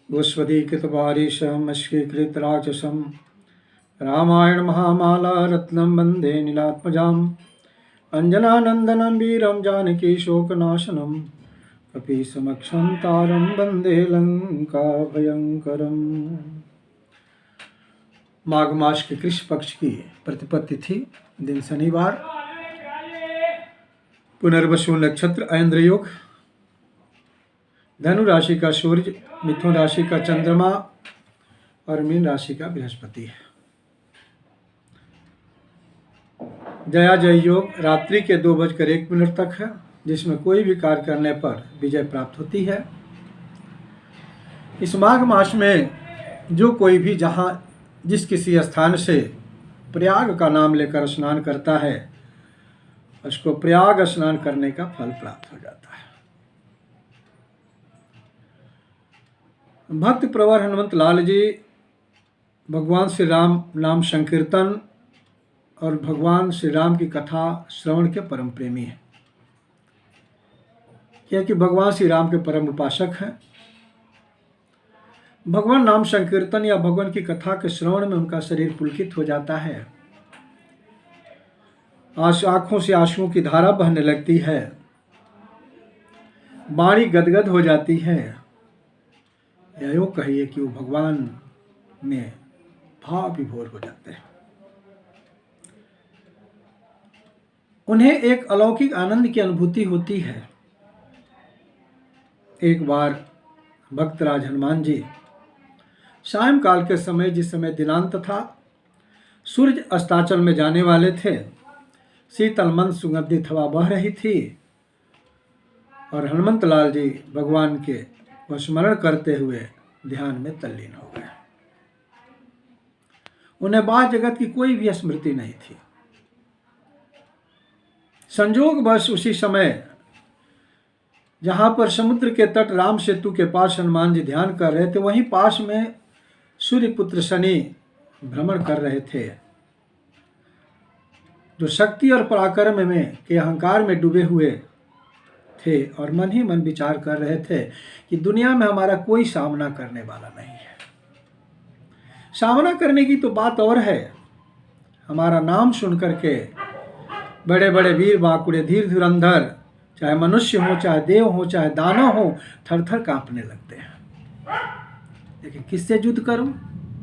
गोस्वदीकृतवारिशम् अश्कीकृतराक्षसं रामायण महामाला रत्नं वन्दे नीलात्मजाम् अञ्जनानन्दनं वीरं जानकी शोकनाशनं कपीसमक्षं तारं वन्दे लङ्काभयङ्करम्। माघ मास के कृष्ण पक्ष की प्रतिपद तिथि, दिन शनिवार, पुनर्वसु नक्षत्र, ऐन्द्र योग, धनु राशि का सूर्य, मिथुन राशि का चंद्रमा और मीन राशि का बृहस्पति है। जया जय योग रात्रि के 2:01 तक है, जिसमें कोई भी कार्य करने पर विजय प्राप्त होती है। इस माघ मास में जो कोई भी जहाँ जिस किसी स्थान से प्रयाग का नाम लेकर स्नान करता है, उसको प्रयाग स्नान करने का फल प्राप्त हो जाता है। भक्त प्रवर हनुमंत लाल जी भगवान श्री राम नाम संकीर्तन और भगवान श्री राम की कथा श्रवण के परम प्रेमी हैं, क्योंकि भगवान श्री राम के परम उपासक हैं। भगवान नाम संकीर्तन या भगवान की कथा के श्रवण में उनका शरीर पुलकित हो जाता है, आंखों से आंसुओं की धारा बहने लगती है, वाणी गदगद हो जाती है, या यूँ कहिए कि वो भगवान में भाव विभोर हो जाते हैं। उन्हें एक अलौकिक आनंद की अनुभूति होती है। एक बार भक्तराज हनुमान जी सायंकाल के समय, जिस समय दिनांत था, सूर्य अस्ताचल में जाने वाले थे, शीतल मंद सुगंधित हवा बह रही थी और हनुमंत लाल जी भगवान के स्मरण करते हुए ध्यान में तल्लीन हो गए। उन्हें बाह्य जगत की कोई भी स्मृति नहीं थी। संजोग बस उसी समय जहां पर समुद्र के तट राम सेतु के पास हनुमान जी ध्यान कर रहे थे, वहीं पास में सूर्यपुत्र शनि भ्रमण कर रहे थे, जो शक्ति और पराक्रम में के अहंकार में डूबे हुए थे और मन ही मन विचार कर रहे थे कि दुनिया में हमारा कोई सामना करने वाला नहीं है। सामना करने की तो बात और है, हमारा नाम सुन करके बड़े बड़े वीर बांकुड़े धीर धुरंधर, चाहे मनुष्य हो, चाहे देव हो, चाहे दानव हो, थर थर कांपने लगते हैं। लेकिन किससे युद्ध करूं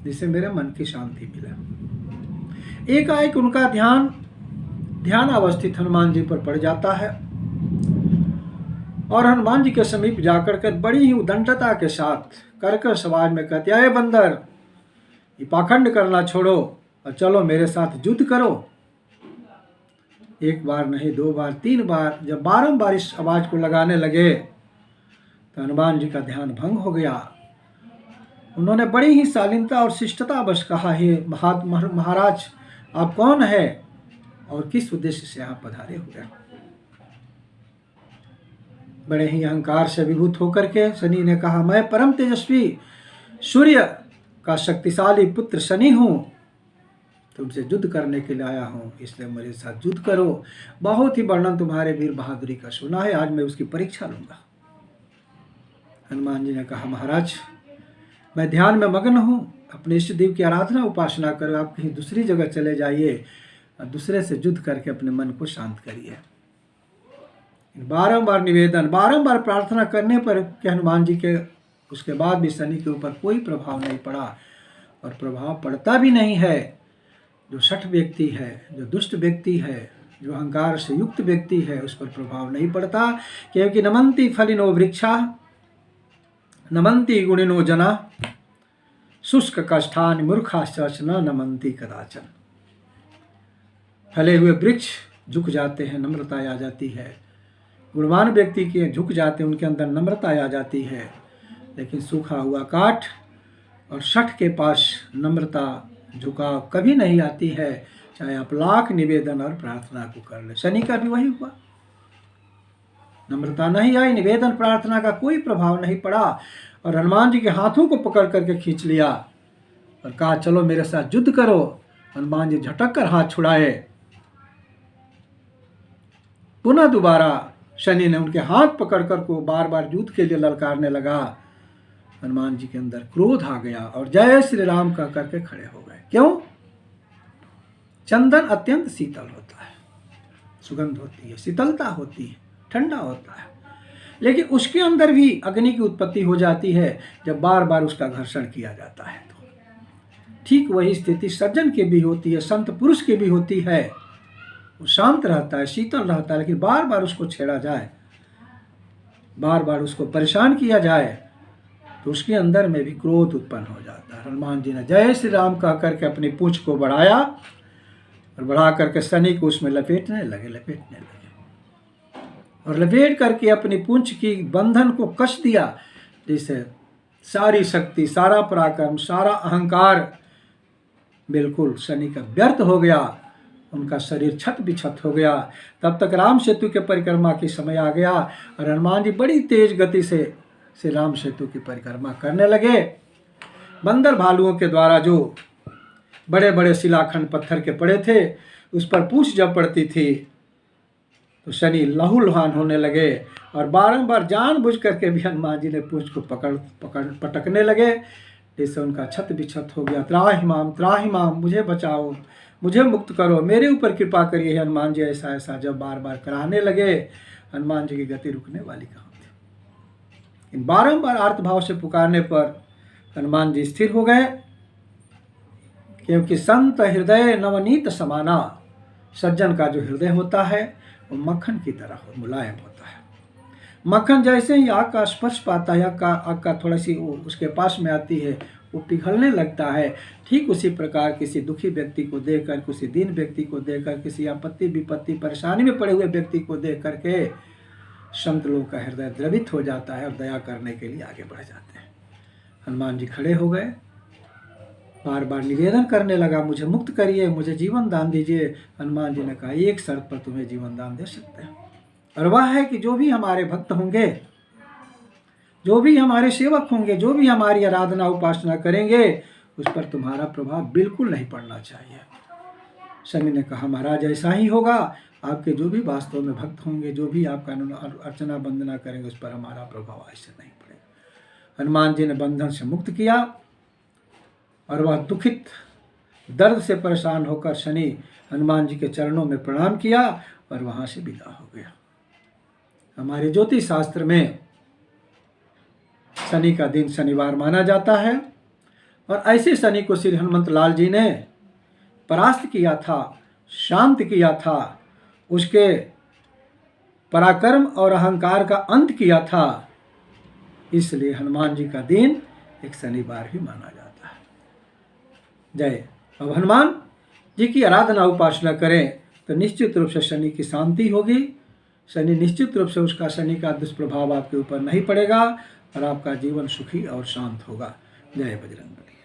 जिससे मेरे मन की शांति मिले। एकाएक उनका ध्यान अवस्थित हनुमान जी पर पड़ जाता है और हनुमान जी के समीप जाकर कर बड़ी ही उदंडता के साथ कर्कश आवाज में कहते, अरे बंदर, ये पाखंड करना छोड़ो और चलो मेरे साथ युद्ध करो। एक बार नहीं, 2 बार, 3 बार जब बारंबार इस आवाज को लगाने लगे तो हनुमान जी का ध्यान भंग हो गया। उन्होंने बड़ी ही शालीनता और शिष्टता बस कहा, हे महाराज, आप कौन है और किस उद्देश्य से आप पधारे हुए? बड़े ही अहंकार से विभूत होकर के शनि ने कहा, मैं परम तेजस्वी सूर्य का शक्तिशाली पुत्र शनि हूं, तुमसे युद्ध करने के लिए आया हूं, इसलिए मेरे साथ युद्ध करो। बहुत ही वर्णन तुम्हारे वीर बहादुरी का सुना है, आज मैं उसकी परीक्षा लूंगा। हनुमान जी ने कहा, महाराज, मैं ध्यान में मग्न हूं, अपने इष्ट देव की आराधना उपासना करो, आप कहीं दूसरी जगह चले जाइए और दूसरे से युद्ध करके अपने मन को शांत करिए। बारंबार निवेदन, बारंबार प्रार्थना करने पर कि हनुमान जी के उसके बाद भी शनि के ऊपर कोई प्रभाव नहीं पड़ा और प्रभाव पड़ता भी नहीं है। जो शठ व्यक्ति है, जो दुष्ट व्यक्ति है, जो अहंकार से युक्त व्यक्ति है, उस पर प्रभाव नहीं पड़ता, क्योंकि नमन्ति फलिनो वृक्षा नमन्ति गुणिनो जना शुष्क कष्टानि मूर्खाश्च न नमन्ति कदाचन। फले हुए वृक्ष झुक जाते हैं, नम्रता आ जाती है। गुणवान व्यक्ति के झुक जाते हैं, उनके अंदर नम्रता आ जाती है, लेकिन सूखा हुआ काठ और शठ के पास नम्रता झुकाव कभी नहीं आती है, चाहे आप लाख निवेदन और प्रार्थना को कर ले। शनि का भी वही हुआ, नम्रता नहीं आई, निवेदन प्रार्थना का कोई प्रभाव नहीं पड़ा और हनुमान जी के हाथों को पकड़ करके खींच लिया और कहा, चलो मेरे साथ युद्ध करो। हनुमान जी झटक कर हाथ छुड़ाए, पुनः दोबारा शनि ने उनके हाथ पकड़ कर को बार बार युद्ध के लिए ललकारने लगा हनुमान जी के अंदर क्रोध आ गया और जय श्री राम कह करके खड़े हो गए। क्यों? चंदन अत्यंत शीतल होता है, सुगंध होती है, शीतलता होती है, ठंडा होता है, लेकिन उसके अंदर भी अग्नि की उत्पत्ति हो जाती है जब बार बार उसका घर्षण किया जाता है। तो ठीक वही स्थिति सज्जन की भी होती है, संत पुरुष की भी होती है। वो शांत रहता है, शीतल रहता है, लेकिन बार बार उसको छेड़ा जाए, बार बार उसको परेशान किया जाए तो उसके अंदर में भी क्रोध उत्पन्न हो जाता है। हनुमान जी ने जय श्री राम कह करके अपनी पूंछ को बढ़ाया और बढ़ा करके शनि को उसमें लपेटने लगे और लपेट करके अपनी पूंछ की बंधन को कस दिया, जिससे सारी शक्ति, सारा पराक्रम, सारा अहंकार बिल्कुल शनि का व्यर्थ हो गया। उनका शरीर छत बिछत हो गया। तब तक राम सेतु के परिक्रमा की समय आ गया और हनुमान जी बड़ी तेज गति से श्री राम सेतु की परिक्रमा करने लगे। बंदर भालुओं के द्वारा जो बड़े बड़े शिलाखंड पत्थर के पड़े थे उस पर पूंछ जब पड़ती थी तो शनि लहूलुहान होने लगे और बारंबार जानबूझ करके भी हनुमान जी ने पूंछ को पटकने लगे, जिससे उनका छत बिछत हो गया। त्राहि माम, मुझे बचाओ, मुझे मुक्त करो, मेरे ऊपर कृपा करिए। हनुमान जी ऐसा ऐसा जब बार बार कराने लगे, हनुमान जी की गति रुकने वाली कहाँ थी। इन बारंबार आर्तभाव से पुकारने पर हनुमान जी स्थिर हो गए, क्योंकि संत हृदय नवनीत समाना, सज्जन का जो हृदय होता है वो मक्खन की तरह मुलायम होता है। मक्खन जैसे ही आग का स्पर्श पाता है, आग का थोड़ा सी उसके पास में आती है, वो पिघलने लगता है। ठीक उसी प्रकार किसी दुखी व्यक्ति को देखकर, किसी दीन व्यक्ति को देखकर, किसी आपत्ति विपत्ति परेशानी में पड़े हुए व्यक्ति को देख करके संत लोग का हृदय द्रवित हो जाता है और दया करने के लिए आगे बढ़ जाते हैं। हनुमान जी खड़े हो गए, बार बार निवेदन करने लगा, मुझे मुक्त करिए, मुझे जीवन दान दीजिए। हनुमान जी ने कहा, एक शर्त पर तुम्हें जीवन दान दे सकते हैं, और वह है कि जो भी हमारे भक्त होंगे, जो भी हमारे सेवक होंगे, जो भी हमारी आराधना उपासना करेंगे, उस पर तुम्हारा प्रभाव बिल्कुल नहीं पड़ना चाहिए। शनि ने कहा, महाराज ऐसा ही होगा, आपके जो भी वास्तव में भक्त होंगे, जो भी आपका अर्चना वंदना करेंगे, उस पर हमारा प्रभाव ऐसे नहीं पड़ेगा। हनुमान जी ने बंधन से मुक्त किया और वह दुखित, दर्द से परेशान होकर शनि हनुमान जी के चरणों में प्रणाम किया और वहाँ से विदा हो गया। हमारे ज्योतिष शास्त्र में शनि का दिन शनिवार माना जाता है और ऐसे शनि को श्री हनुमंत लाल जी ने परास्त किया था, शांत किया था, उसके पराक्रम और अहंकार का अंत किया था। इसलिए हनुमान जी का दिन एक शनिवार भी माना जाता है। जय। अब हनुमान जी की आराधना उपासना करें तो निश्चित रूप से शनि की शांति होगी। शनि निश्चित रूप से उसका शनि का दुष्प्रभाव आपके ऊपर नहीं पड़ेगा और आपका जीवन सुखी और शांत होगा। जय बजरंग बली।